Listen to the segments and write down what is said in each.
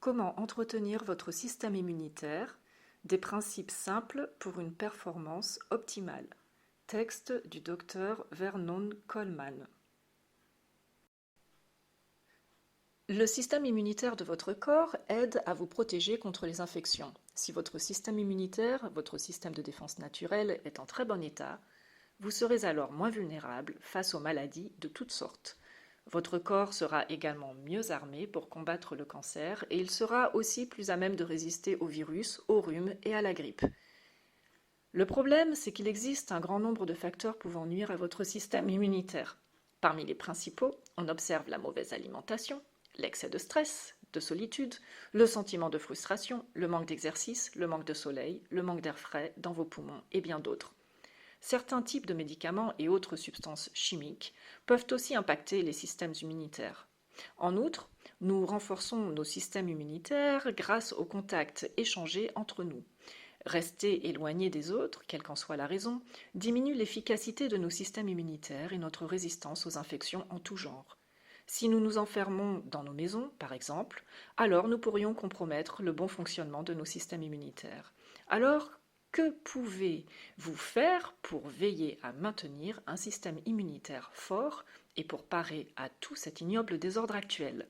Comment entretenir votre système immunitaire? Des principes simples pour une performance optimale. Texte du docteur Vernon Coleman. Le système immunitaire de votre corps aide à vous protéger contre les infections. Si votre système immunitaire, votre système de défense naturelle, est en très bon état, vous serez alors moins vulnérable face aux maladies de toutes sortes. Votre corps sera également mieux armé pour combattre le cancer et il sera aussi plus à même de résister aux virus, au rhume et à la grippe. Le problème, c'est qu'il existe un grand nombre de facteurs pouvant nuire à votre système immunitaire. Parmi les principaux, on observe la mauvaise alimentation, l'excès de stress, de solitude, le sentiment de frustration, le manque d'exercice, le manque de soleil, le manque d'air frais dans vos poumons et bien d'autres. Certains types de médicaments et autres substances chimiques peuvent aussi impacter les systèmes immunitaires. En outre, nous renforçons nos systèmes immunitaires grâce aux contacts échangés entre nous. Rester éloigné des autres, quelle qu'en soit la raison, diminue l'efficacité de nos systèmes immunitaires et notre résistance aux infections en tout genre. Si nous nous enfermons dans nos maisons, par exemple, alors nous pourrions compromettre le bon fonctionnement de nos systèmes immunitaires. Alors, que pouvez-vous faire pour veiller à maintenir un système immunitaire fort et pour parer à tout cet ignoble désordre actuel?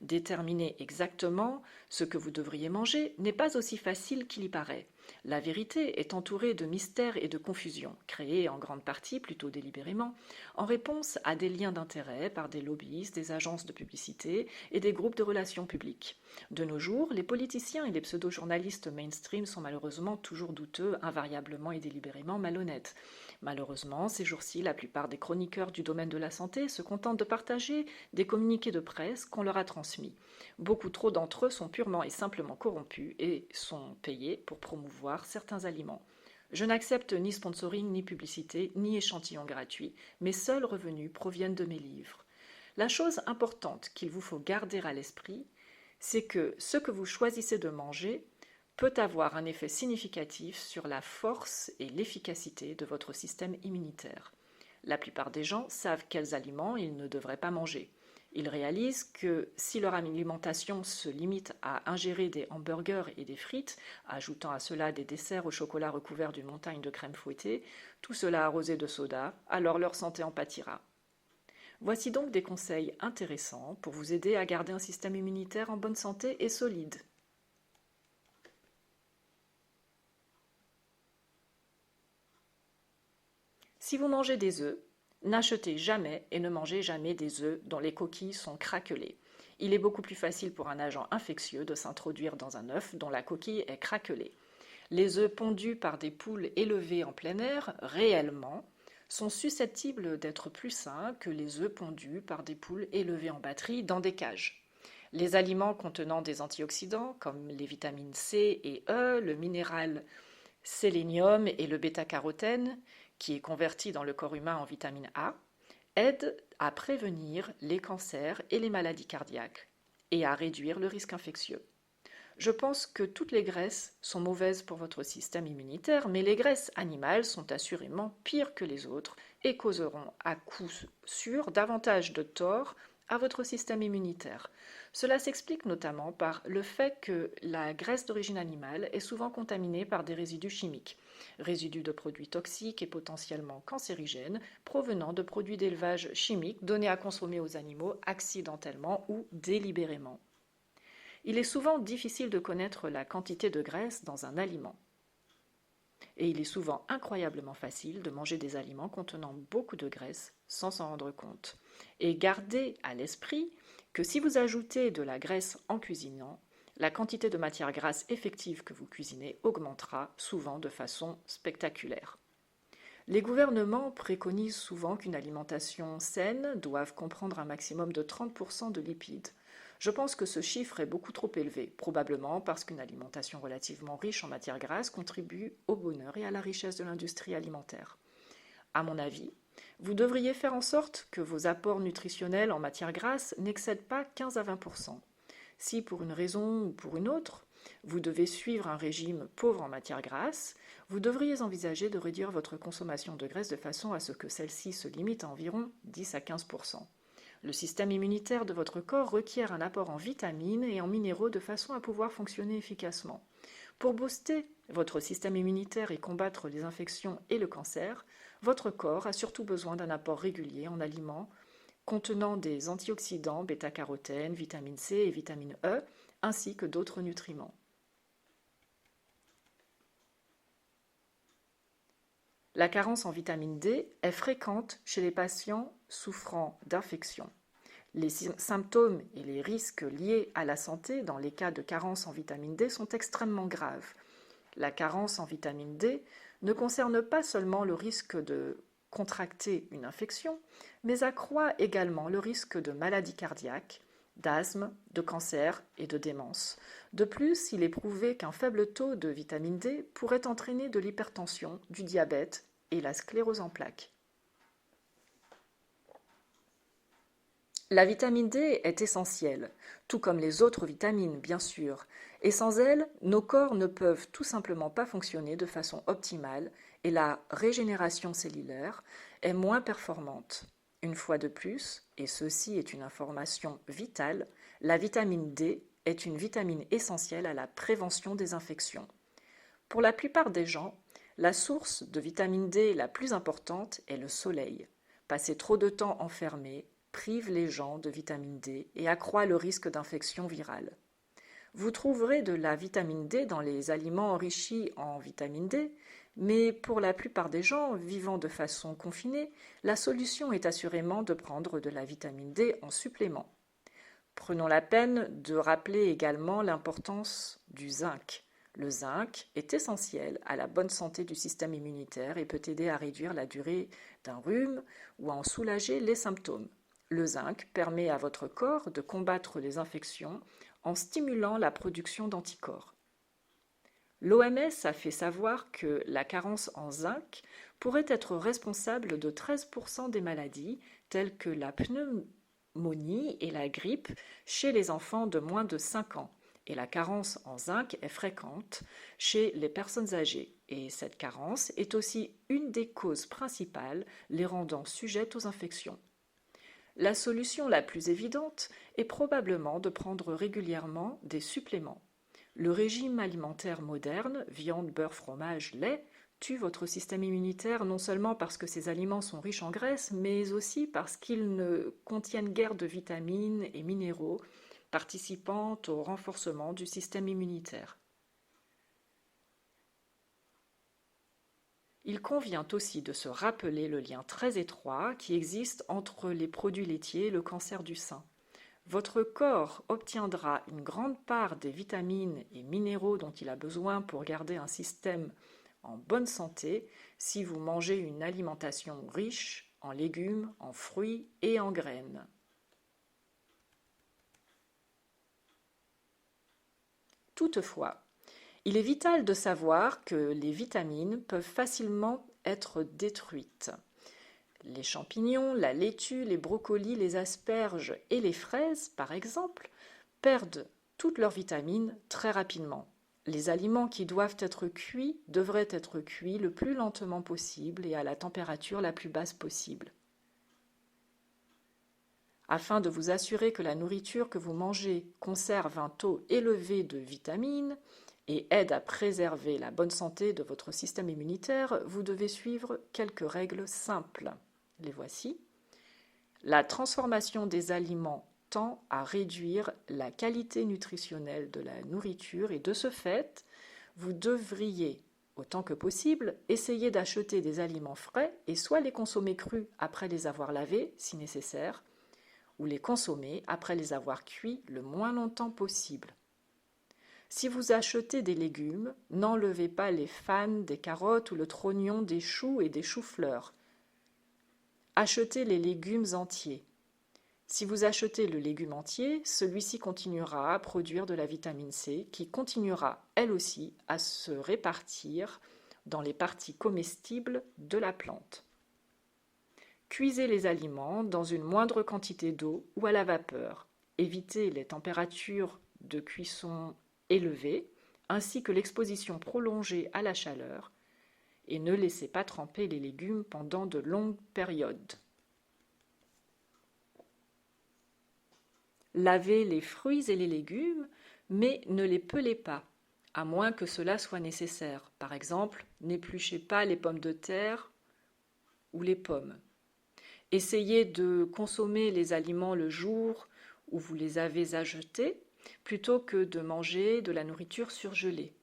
Déterminer exactement ce que vous devriez manger n'est pas aussi facile qu'il y paraît. La vérité est entourée de mystères et de confusions, créés en grande partie, plutôt délibérément, en réponse à des liens d'intérêt par des lobbyistes, des agences de publicité et des groupes de relations publiques. De nos jours, les politiciens et les pseudo-journalistes mainstream sont malheureusement toujours douteux, invariablement et délibérément malhonnêtes. Malheureusement, ces jours-ci, la plupart des chroniqueurs du domaine de la santé se contentent de partager des communiqués de presse qu'on leur a transmis. Beaucoup trop d'entre eux sont purement et simplement corrompus et sont payés pour promouvoir certains aliments. Je n'accepte ni sponsoring, ni publicité, ni échantillons gratuits. Mes seuls revenus proviennent de mes livres. La chose importante qu'il vous faut garder à l'esprit, c'est que ce que vous choisissez de manger peut avoir un effet significatif sur la force et l'efficacité de votre système immunitaire. La plupart des gens savent quels aliments ils ne devraient pas manger. Ils réalisent que si leur alimentation se limite à ingérer des hamburgers et des frites, ajoutant à cela des desserts au chocolat recouverts d'une montagne de crème fouettée, tout cela arrosé de soda, alors leur santé en pâtira. Voici donc des conseils intéressants pour vous aider à garder un système immunitaire en bonne santé et solide. Si vous mangez des œufs, n'achetez jamais et ne mangez jamais des œufs dont les coquilles sont craquelées. Il est beaucoup plus facile pour un agent infectieux de s'introduire dans un œuf dont la coquille est craquelée. Les œufs pondus par des poules élevées en plein air, réellement, sont susceptibles d'être plus sains que les œufs pondus par des poules élevées en batterie dans des cages. Les aliments contenant des antioxydants, comme les vitamines C et E, le minéral sélénium et le bêta-carotène, qui est converti dans le corps humain en vitamine A, aident à prévenir les cancers et les maladies cardiaques et à réduire le risque infectieux. Je pense que toutes les graisses sont mauvaises pour votre système immunitaire, mais les graisses animales sont assurément pires que les autres et causeront à coup sûr davantage de tort à votre système immunitaire. Cela s'explique notamment par le fait que la graisse d'origine animale est souvent contaminée par des résidus chimiques, résidus de produits toxiques et potentiellement cancérigènes provenant de produits d'élevage chimiques donnés à consommer aux animaux accidentellement ou délibérément. Il est souvent difficile de connaître la quantité de graisse dans un aliment. Et il est souvent incroyablement facile de manger des aliments contenant beaucoup de graisse sans s'en rendre compte. Et gardez à l'esprit que si vous ajoutez de la graisse en cuisinant, la quantité de matière grasse effective que vous cuisinez augmentera souvent de façon spectaculaire. Les gouvernements préconisent souvent qu'une alimentation saine doive comprendre un maximum de 30% de lipides. Je pense que ce chiffre est beaucoup trop élevé, probablement parce qu'une alimentation relativement riche en matières grasses contribue au bonheur et à la richesse de l'industrie alimentaire. À mon avis, vous devriez faire en sorte que vos apports nutritionnels en matières grasses n'excèdent pas 15 à 20%. Si pour une raison ou pour une autre, vous devez suivre un régime pauvre en matières grasses, vous devriez envisager de réduire votre consommation de graisse de façon à ce que celle-ci se limite à environ 10 à 15%. Le système immunitaire de votre corps requiert un apport en vitamines et en minéraux de façon à pouvoir fonctionner efficacement. Pour booster votre système immunitaire et combattre les infections et le cancer, votre corps a surtout besoin d'un apport régulier en aliments contenant des antioxydants, bêta-carotène, vitamine C et vitamine E, ainsi que d'autres nutriments. La carence en vitamine D est fréquente chez les patients souffrant d'infections. Les symptômes et les risques liés à la santé dans les cas de carence en vitamine D sont extrêmement graves. La carence en vitamine D ne concerne pas seulement le risque de contracter une infection, mais accroît également le risque de maladies cardiaques, d'asthme, de cancer et de démence. De plus, il est prouvé qu'un faible taux de vitamine D pourrait entraîner de l'hypertension, du diabète et la sclérose en plaques. La vitamine D est essentielle, tout comme les autres vitamines, bien sûr, et sans elle, nos corps ne peuvent tout simplement pas fonctionner de façon optimale et la régénération cellulaire est moins performante. Une fois de plus, et ceci est une information vitale, la vitamine D est une vitamine essentielle à la prévention des infections. Pour la plupart des gens, la source de vitamine D la plus importante est le soleil. Passer trop de temps enfermé prive les gens de vitamine D et accroît le risque d'infection virale. Vous trouverez de la vitamine D dans les aliments enrichis en vitamine D, mais pour la plupart des gens vivant de façon confinée, la solution est assurément de prendre de la vitamine D en supplément. Prenons la peine de rappeler également l'importance du zinc. Le zinc est essentiel à la bonne santé du système immunitaire et peut aider à réduire la durée d'un rhume ou à en soulager les symptômes. Le zinc permet à votre corps de combattre les infections en stimulant la production d'anticorps. L'OMS a fait savoir que la carence en zinc pourrait être responsable de 13% des maladies telles que la pneumonie et la grippe chez les enfants de moins de 5 ans. Et la carence en zinc est fréquente chez les personnes âgées. Et cette carence est aussi une des causes principales les rendant sujettes aux infections. La solution la plus évidente est probablement de prendre régulièrement des suppléments. Le régime alimentaire moderne, viande, beurre, fromage, lait, tue votre système immunitaire non seulement parce que ces aliments sont riches en graisse, mais aussi parce qu'ils ne contiennent guère de vitamines et minéraux participant au renforcement du système immunitaire. Il convient aussi de se rappeler le lien très étroit qui existe entre les produits laitiers et le cancer du sein. Votre corps obtiendra une grande part des vitamines et minéraux dont il a besoin pour garder un système en bonne santé si vous mangez une alimentation riche en légumes, en fruits et en graines. Toutefois, il est vital de savoir que les vitamines peuvent facilement être détruites. Les champignons, la laitue, les brocolis, les asperges et les fraises, par exemple, perdent toutes leurs vitamines très rapidement. Les aliments qui doivent être cuits devraient être cuits le plus lentement possible et à la température la plus basse possible. Afin de vous assurer que la nourriture que vous mangez conserve un taux élevé de vitamines et aide à préserver la bonne santé de votre système immunitaire, vous devez suivre quelques règles simples. Les voici. La transformation des aliments tend à réduire la qualité nutritionnelle de la nourriture et de ce fait, vous devriez, autant que possible, essayer d'acheter des aliments frais et soit les consommer crus après les avoir lavés, si nécessaire, ou les consommer après les avoir cuits le moins longtemps possible. Si vous achetez des légumes, n'enlevez pas les fanes des carottes ou le trognon des choux et des choux-fleurs. Achetez les légumes entiers. Si vous achetez le légume entier, celui-ci continuera à produire de la vitamine C qui continuera, elle aussi, à se répartir dans les parties comestibles de la plante. Cuisez les aliments dans une moindre quantité d'eau ou à la vapeur. Évitez les températures de cuisson élevées, ainsi que l'exposition prolongée à la chaleur, et ne laissez pas tremper les légumes pendant de longues périodes. Lavez les fruits et les légumes, mais ne les pelez pas, à moins que cela soit nécessaire. Par exemple, n'épluchez pas les pommes de terre ou les pommes. Essayez de consommer les aliments le jour où vous les avez achetés, plutôt que de manger de la nourriture surgelée.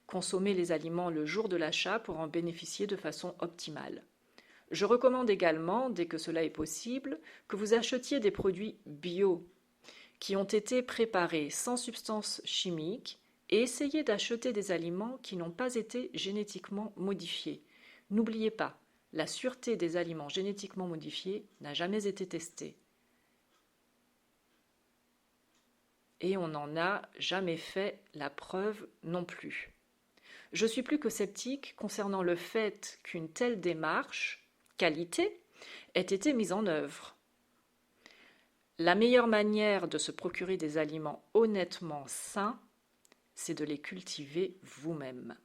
Consommez les aliments le jour de l'achat pour en bénéficier de façon optimale. Je recommande également, dès que cela est possible, que vous achetiez des produits bio qui ont été préparés sans substances chimiques et essayez d'acheter des aliments qui n'ont pas été génétiquement modifiés. N'oubliez pas, la sûreté des aliments génétiquement modifiés n'a jamais été testée. Et on n'en a jamais fait la preuve non plus. Je suis plus que sceptique concernant le fait qu'une telle démarche, qualité, ait été mise en œuvre. La meilleure manière de se procurer des aliments honnêtement sains, c'est de les cultiver vous-même.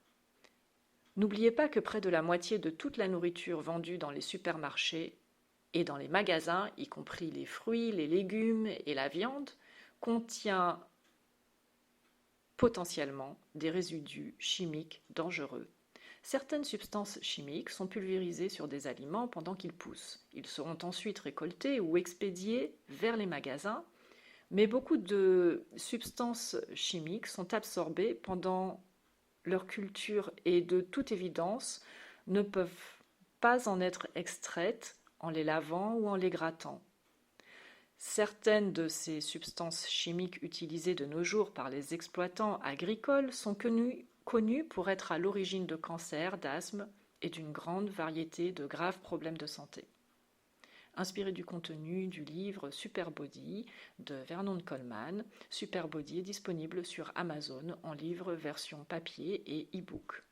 N'oubliez pas que près de la moitié de toute la nourriture vendue dans les supermarchés et dans les magasins, y compris les fruits, les légumes et la viande, contient potentiellement des résidus chimiques dangereux. Certaines substances chimiques sont pulvérisées sur des aliments pendant qu'ils poussent. Ils seront ensuite récoltés ou expédiés vers les magasins, mais beaucoup de substances chimiques sont absorbées pendant leur culture et de toute évidence ne peuvent pas en être extraites en les lavant ou en les grattant. Certaines de ces substances chimiques utilisées de nos jours par les exploitants agricoles sont connues pour être à l'origine de cancers, d'asthme et d'une grande variété de graves problèmes de santé. Inspiré du contenu du livre Superbody de Vernon Coleman, Superbody est disponible sur Amazon en livre version papier et e-book.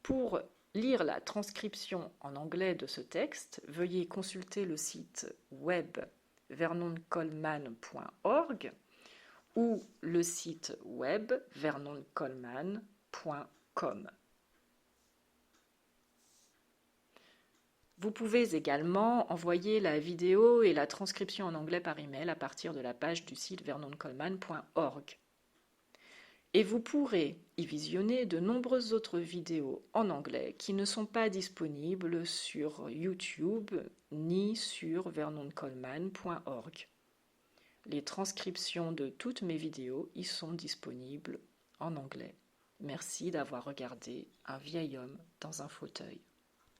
Pour lire la transcription en anglais de ce texte, veuillez consulter le site web vernoncoleman.org ou le site web vernoncoleman.com. Vous pouvez également envoyer la vidéo et la transcription en anglais par email à partir de la page du site vernoncoleman.org. Et vous pourrez y visionner de nombreuses autres vidéos en anglais qui ne sont pas disponibles sur YouTube ni sur vernoncoleman.org. Les transcriptions de toutes mes vidéos y sont disponibles en anglais. Merci d'avoir regardé Un vieil homme dans un fauteuil.